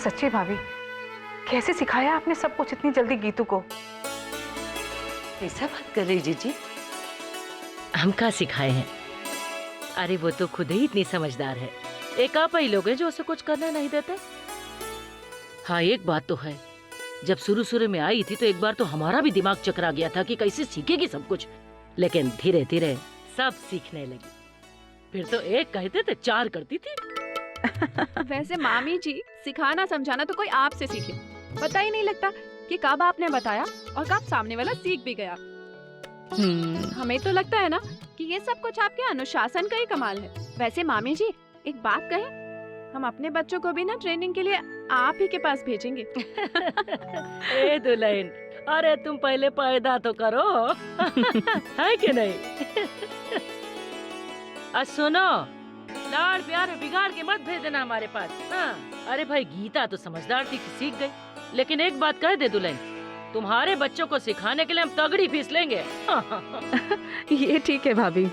सच्ची भाभी, कैसे सिखाया आपने सब कुछ इतनी जल्दी गीतू को? ऐसा बात कर रही जीजी, हम क्या सिखाए हैं? अरे वो तो खुद ही इतनी समझदार है। एक आप ही लोग हैं जो उसे कुछ करने नहीं देते। हाँ एक बात तो है, जब शुरू शुरू में आई थी तो एक बार तो हमारा भी दिमाग चकरा गया था कि कैसे सीखेगी सब कुछ, लेकिन धीरे धीरे सब सीखने लगी। फिर तो एक कहते थे चार करती थी। वैसे मामी जी, सिखाना समझाना तो कोई आपसे सीखे, पता ही नहीं लगता कि कब आपने बताया और कब सामने वाला सीख भी गया। हमें तो लगता है ना कि ये सब कुछ आपके अनुशासन का ही कमाल है। वैसे मामी जी एक बात कहें, हम अपने बच्चों को भी ना ट्रेनिंग के लिए आप ही के पास भेजेंगे। ए दुल्हन, अरे तुम पहले पैदा तो करो। है कि नहीं? सुनो, लाड़ प्यार में बिगाड़ के मत भेज देना हमारे पास। हाँ, अरे भाई गीता तो समझदार थी कि सीख गई, लेकिन एक बात कह दे दुल्हन, तुम्हारे बच्चों को सिखाने के लिए हम तगड़ी फीस लेंगे। ये ठीक है भाभी।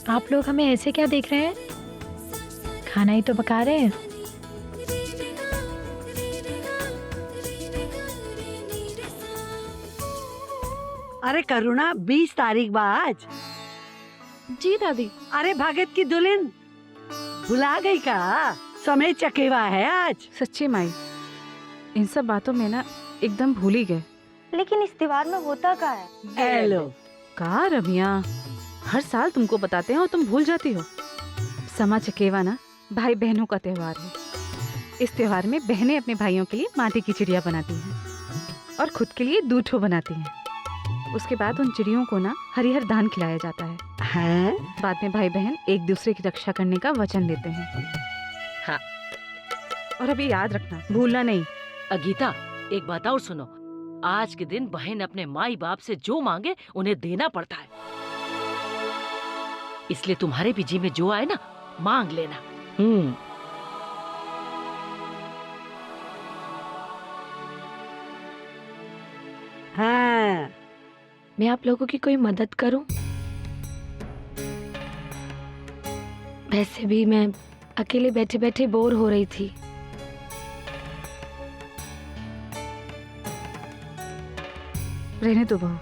आप लोग हमें ऐसे क्या देख रहे हैं? खाना ही तो पका रहे हैं। अरे करुणा, 20 तारीख बा आज। जी दादी। अरे भगत की दुल्हन भुला गई का? समय चकेवा है आज। सच्ची माई, इन सब बातों में ना एकदम भूल ही गए। लेकिन इस त्योहार में होता क्या है? हेलो कहा रमिया, हर साल तुमको बताते हैं और तुम भूल जाती हो। समा चकेवा ना भाई बहनों का त्योहार है। इस त्योहार में बहनें अपने भाइयों के लिए माटी की चिड़िया बनाती हैं और खुद के लिए दूठो बनाती हैं। उसके बाद उन चिड़ियों को ना हरिहर धान खिलाया जाता है। हैं? बाद में भाई बहन एक दूसरे की रक्षा करने का वचन देते हैं। हाँ। और अभी याद रखना, भूलना नहीं। गीता एक बात और सुनो, आज के दिन बहन अपने माई बाप से जो मांगे उन्हें देना पड़ता है, इसलिए तुम्हारे भी जी में जो आए ना मांग लेना। हाँ। मैं आप लोगों की कोई मदद करूं? वैसे भी मैं अकेले बैठे बैठे बोर हो रही थी। रहने दो बहू,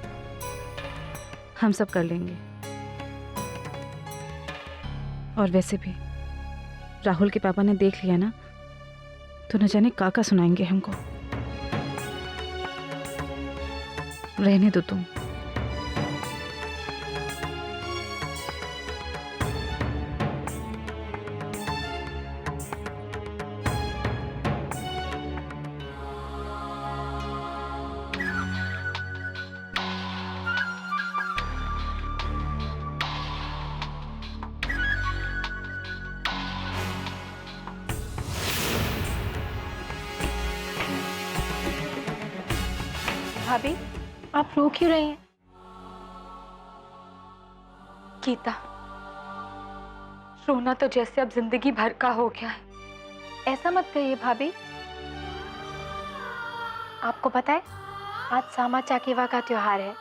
हम सब कर लेंगे। और वैसे भी राहुल के पापा ने देख लिया ना तो न जाने काका सुनाएंगे हमको। रहने दो तुम। भाभी, आप रो क्यों रही हैं? गीता, रोना तो जैसे अब जिंदगी भर का हो गया है। ऐसा मत कहिए भाभी। आपको पता है आज सामा चकेवा का त्योहार है।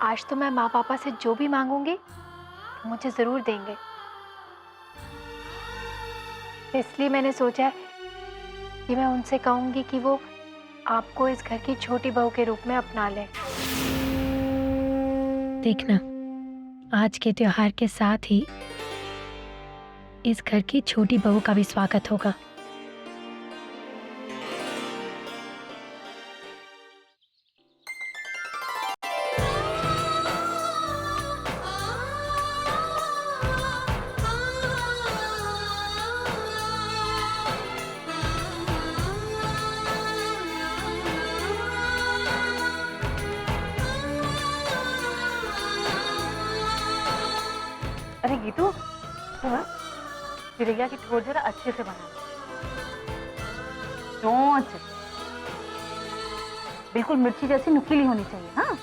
आज तो मैं माँ पापा से जो भी मांगूंगी वो मुझे जरूर देंगे। इसलिए मैंने सोचा है कि मैं उनसे कहूंगी कि वो आपको इस घर की छोटी बहू के रूप में अपना ले। देखना, आज के त्योहार के साथ ही इस घर की छोटी बहू का भी स्वागत होगा। अरे गीतू, चिड़िया की ठोर जरा अच्छे से बना, चोंच बिल्कुल मिर्ची जैसी नुकीली होनी चाहिए। हाँ,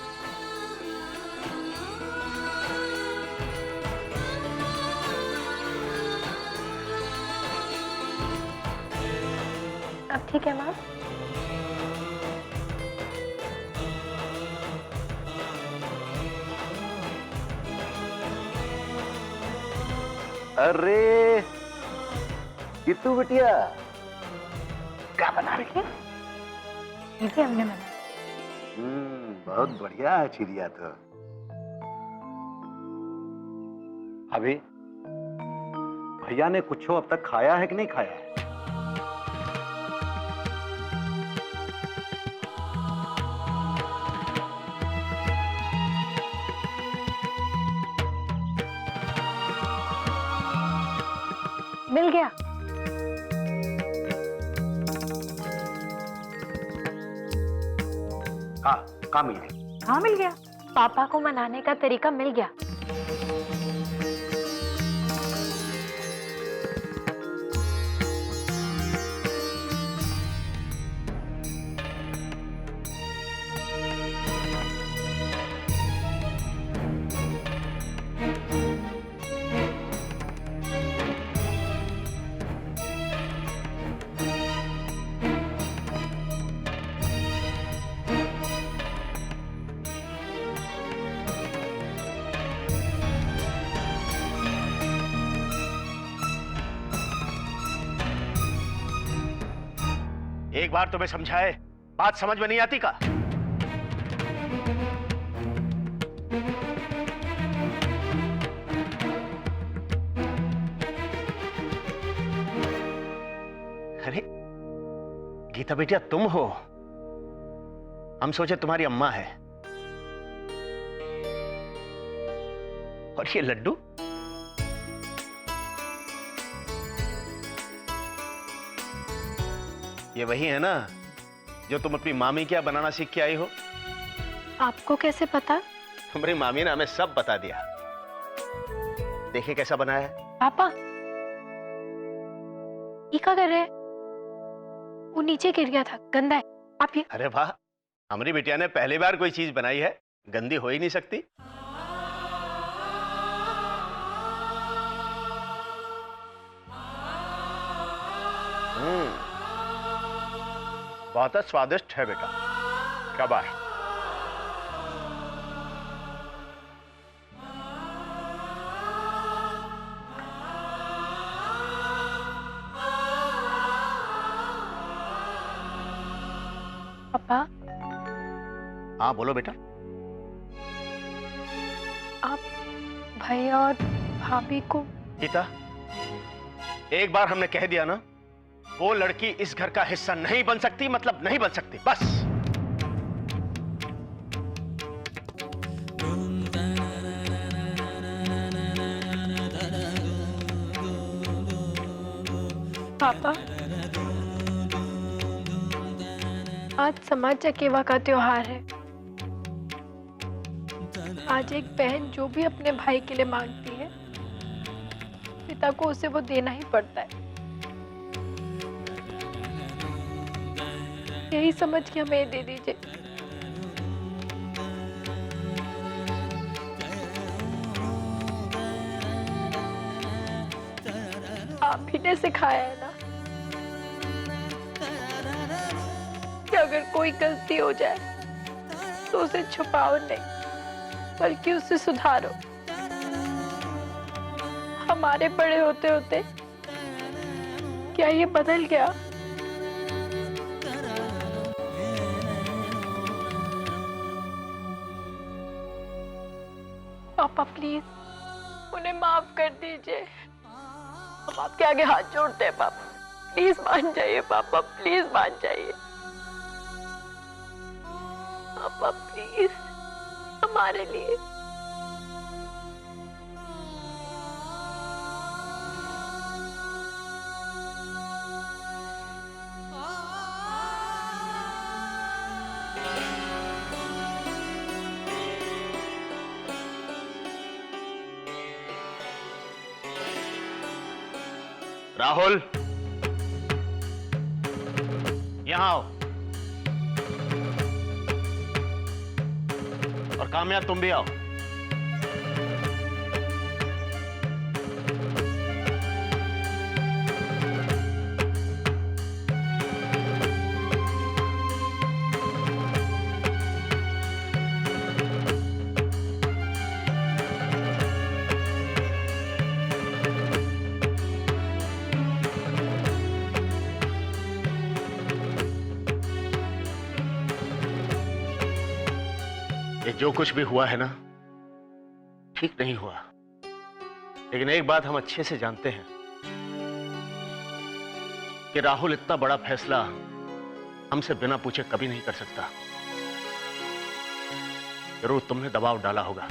अब ठीक है माँ? अरे किट्टू बिटिया, क्या बना रही है? ये भी हमने बनाया। बहुत बढ़िया है चिड़िया तो। अभी भैया ने कुछ अब तक खाया है कि नहीं खाया है? मिल गया। कहाँ मिल गई? हाँ मिल गया। पापा को मनाने का तरीका मिल गया। एक बार तुम्हें समझाए, बात समझ में नहीं आती का? अरे गीता बेटिया, तुम हो? हम सोचे तुम्हारी अम्मा है। और ये लड्डू? ये वही है ना जो तुम अपनी मामी क्या बनाना सीख के आई हो? आपको कैसे पता? तुम्हारी मामी ने हमें सब बता दिया। देखिए कैसा बना है। पापा ये क्या कर रहे हैं? वो नीचे गिर गया था, गंदा है। आप ये। अरे वाह, हमारी बिटिया ने पहली बार कोई चीज बनाई है, गंदी हो ही नहीं सकती। बहुत स्वादिष्ट है बेटा, क्या बात। पापा हाँ बोलो बेटा। आप भैया और भाभी को। गीता, एक बार हमने कह दिया ना, वो लड़की इस घर का हिस्सा नहीं बन सकती, मतलब नहीं बन सकती, बस। पापा आज समाज चकेवा का त्योहार है। आज एक बहन जो भी अपने भाई के लिए मांगती है, पिता को उसे वो देना ही पड़ता है। यही समझ के हमें दे दीजिए। आप ही ने सिखाया है ना कि अगर कोई गलती हो जाए तो उसे छुपाओ नहीं, बल्कि उसे सुधारो। हमारे बड़े होते होते क्या ये बदल गया? पापा प्लीज उन्हें माफ कर दीजिए। हम आपके आगे हाथ जोड़ते हैं पापा, प्लीज मान जाइए पापा, प्लीज मान जाइए पापा, प्लीज हमारे लिए। राहुल, यहां आओ। और काम्या, तुम भी आओ। जो कुछ भी हुआ है ना, ठीक नहीं हुआ। लेकिन एक बात हम अच्छे से जानते हैं कि राहुल इतना बड़ा फैसला हमसे बिना पूछे कभी नहीं कर सकता। जरूर तुमने दबाव डाला होगा।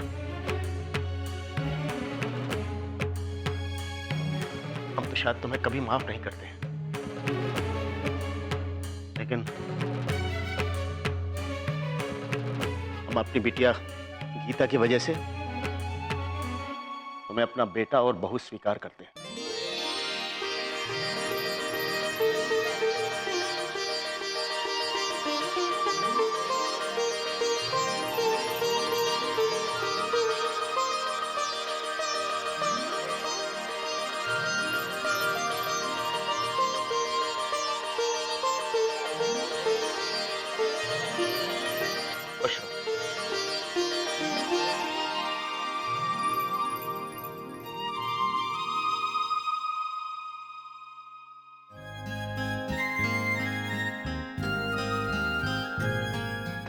हम तो शायद तुम्हें कभी माफ नहीं करते, लेकिन हम अपनी बिटिया गीता की वजह से तुम्हें अपना बेटा और बहू स्वीकार करते हैं। खुश रहो।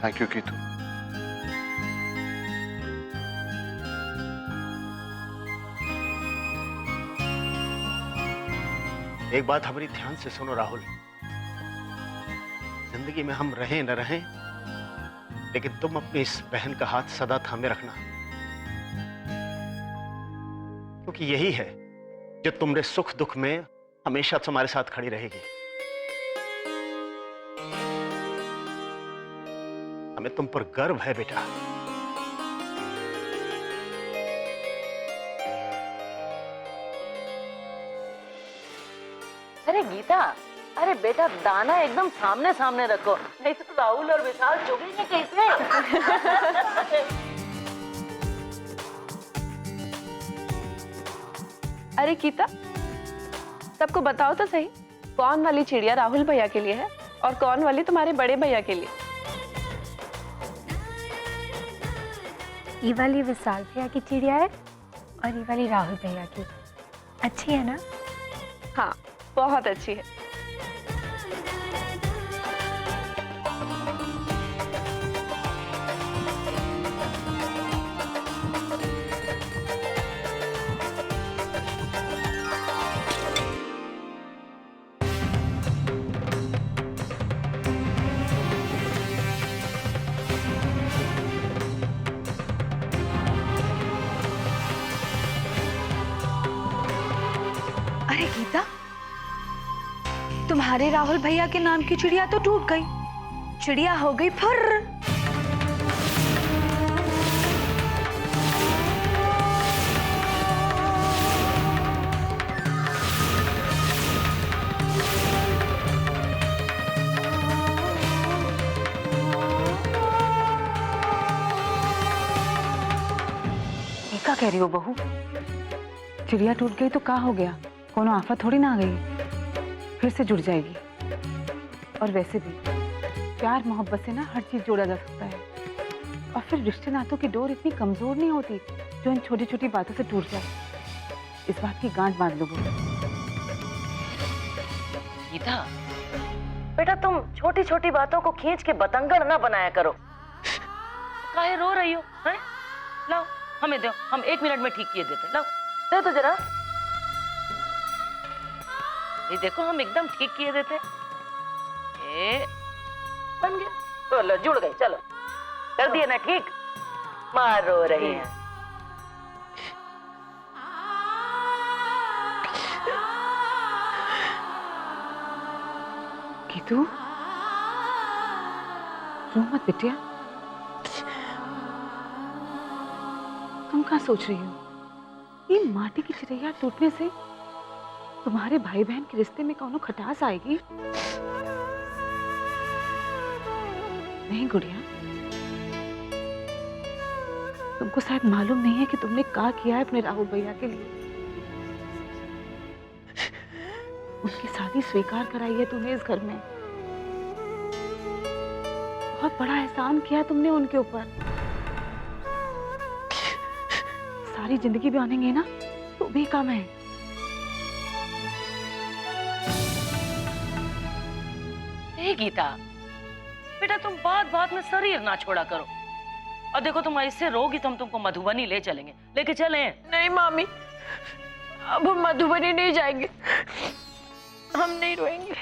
Thank you Geetu. एक बात हमारी ध्यान से सुनो राहुल, जिंदगी में हम रहें न रहें, लेकिन तुम अपनी इस बहन का हाथ सदा थामे रखना, क्योंकि यही है जो तुम्हारे सुख दुख में हमेशा तुम्हारे साथ खड़ी रहेगी। हमें तुम पर गर्व है बेटा। अरे गीता, अरे बेटा दाना एकदम सामने सामने रखो, नहीं तो राहुल और विशाल चुगेंगे कैसे? अरे गीता, सबको बताओ तो सही, कौन वाली चिड़िया राहुल भैया के लिए है और कौन वाली तुम्हारे बड़े भैया के लिए? ये वाली विशाल भैया की चिड़िया है और ये वाली राहुल भैया की। अच्छी है ना? हाँ, बहुत अच्छी है। अरे गीता, तुम्हारे राहुल भैया के नाम की चिड़िया तो टूट गई, चिड़िया हो गई फुर्र। ये क्या कह रही हो बहू? चिड़िया टूट गई तो क्या हो गया? कोनो आफत थोड़ी ना आ गई, फिर से जुड़ जाएगी। और वैसे भी प्यार मोहब्बत से ना हर चीज जोड़ा जा सकता है, और फिर रिश्ते नातों की डोर इतनी कमजोर नहीं होती जो इन छोटी छोटी बातों से टूट जाए। इस बात की गांठ बांध लो। गीता, बेटा तुम छोटी छोटी बातों को खींच के बतंगड़ ना बनाया करो। काहे रो रही हो? हैं? लाओ हमें दो, हम 1 मिनट में ठीक किए देते। लाओ दे तो जरा। ये देखो हम एकदम ठीक किए देते। बन गया, बोलो जुड़ गई। चलो कर दिए ना ठीक। माँ रो रही है। गीतू, रो मत बिटिया। तुम क्या सोच रही हो? ये माटी की चिड़िया टूटने से तुम्हारे भाई बहन के रिश्ते में कौनो खटास आएगी? नहीं गुड़िया, तुमको शायद मालूम नहीं है कि तुमने क्या किया है अपने राहुल भैया के लिए। उनकी शादी स्वीकार कराई है तुमने इस घर में। बहुत बड़ा एहसान किया है तुमने उनके ऊपर। सारी जिंदगी भी आनेंगे ना तो भी कम है। हे गीता, बेटा तुम बात बात में शरीर ना छोड़ा करो। और देखो तुम इससे रोगी तो हम तुमको मधुबनी ले चलेंगे, लेके चले। नहीं मामी, अब हम मधुबनी नहीं जाएंगे, हम नहीं रोएंगे,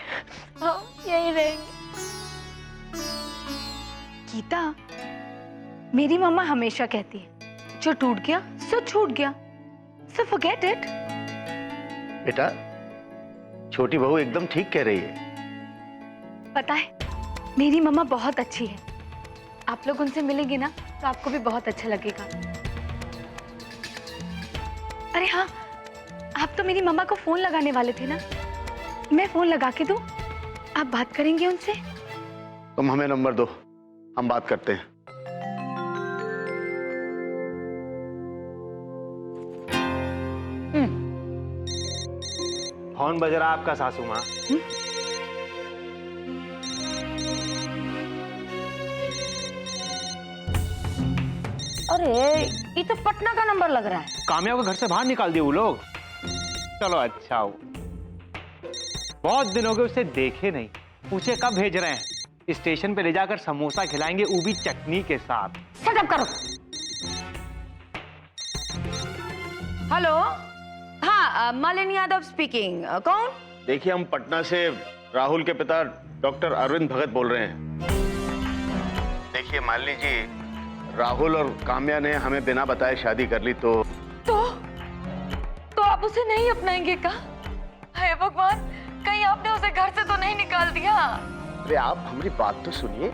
हम यहीं रहेंगे। गीता, मेरी मम्मा हमेशा कहती है जो टूट गया सो छूट गया, सो फॉरगेट इट। बेटा, छोटी बहू एकदम ठीक कह रही है। पता है, मेरी मम्मा बहुत अच्छी है। आप लोग उनसे मिलेंगे ना तो आपको भी बहुत अच्छा लगेगा। अरे हाँ, आप तो मेरी मम्मा को फोन लगाने वाले थे ना, मैं फोन लगा के दूं? आप बात करेंगे उनसे? तुम हमें नंबर दो, हम बात करते हैं। फोन बज रहा आपका सासू माँ। अरे ये तो पटना का नंबर लग रहा है। काम्या को घर से बाहर निकाल दिए वो लोग। चलो अच्छा हो, बहुत दिन हो गए उसे देखे नहीं। पूछे कब भेज रहे हैं? स्टेशन पे ले जाकर समोसा खिलाएंगे, वो भी चटनी के साथ। शट अप करो। हेलो, हाँ मालिनी यादव स्पीकिंग। कौन? देखिए, हम पटना से राहुल के पिता डॉक्टर अरविंद भगत बोल रहे हैं। देखिए मालिनी जी, राहुल और काम्या ने हमें बिना बताए शादी कर ली तो आप उसे नहीं अपनाएंगे का? हे भगवान, कहीं आपने उसे घर से तो नहीं निकाल दिया? अरे आप हमारी बात तो सुनिए।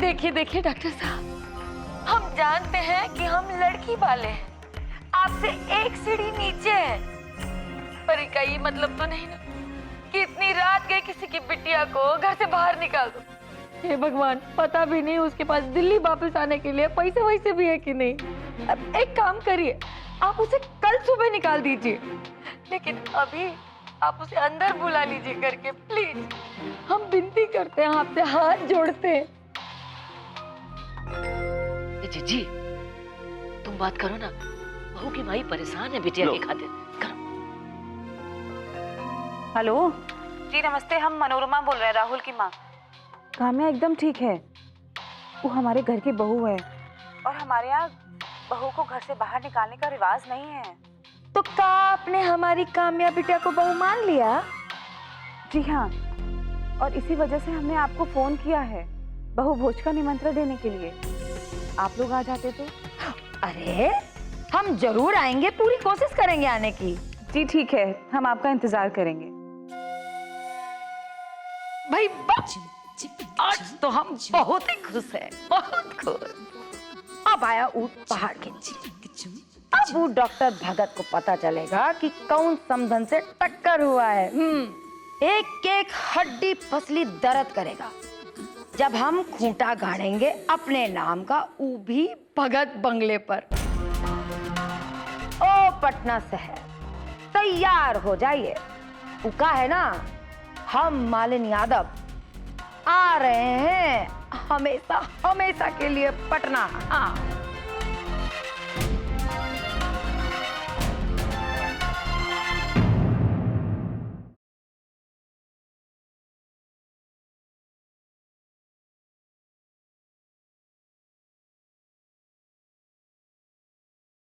देखिए देखिए डॉक्टर साहब, हम जानते हैं कि हम लड़की वाले हैं, आपसे एक सीढ़ी नीचे हैं, पर इसका ये मतलब तो नहीं ना कि इतनी रात गए किसी की बिटिया को घर से बाहर निकाल दो। हे भगवान, पता भी नहीं उसके पास दिल्ली वापस आने के लिए पैसे वैसे भी है कि नहीं। अब एक काम करिए, आप उसे कल सुबह निकाल दीजिए, लेकिन अभी आप उसे अंदर बुला लीजिए करके, प्लीज। हम विनती करते हैं, आपसे हाथ जोड़ते हैं। जीजी, तुम बात करो ना, बहू की माई परेशान है बिटिया के खातिर। करो। हेलो जी नमस्ते, हम मनोरमा बोल रहे हैं, राहुल की माँ। काम्या एकदम ठीक है, वो हमारे घर की बहू है और हमारे यहाँ बहू को घर से बाहर निकालने का रिवाज नहीं है। तो क्या आपने हमारी काम्या बिटिया को बहू मान लिया? जी हाँ, और इसी वजह से हमने आपको फोन किया है बहू भोज का निमंत्रण देने के लिए। आप लोग आ जाते तो। अरे हम जरूर आएंगे, पूरी कोशिश करेंगे आने की। जी ठीक है, हम आपका इंतजार करेंगे। भाई आज तो हम बहुत ही खुश हैं, बहुत खुश। अब आया ऊंट पहाड़ के नीचे। अब वो डॉक्टर भगत को पता चलेगा कि कौन समधन से टक्कर हुआ है। एक एक हड्डी पसली दर्द करेगा जब हम खूंटा गाड़ेंगे अपने नाम का, वो भी भगत बंगले पर। ओ पटना शहर, तैयार हो जाइए। वो का है ना, हम मालिनी यादव आ रहे हैं हमेशा हमेशा के लिए पटना। हाँ।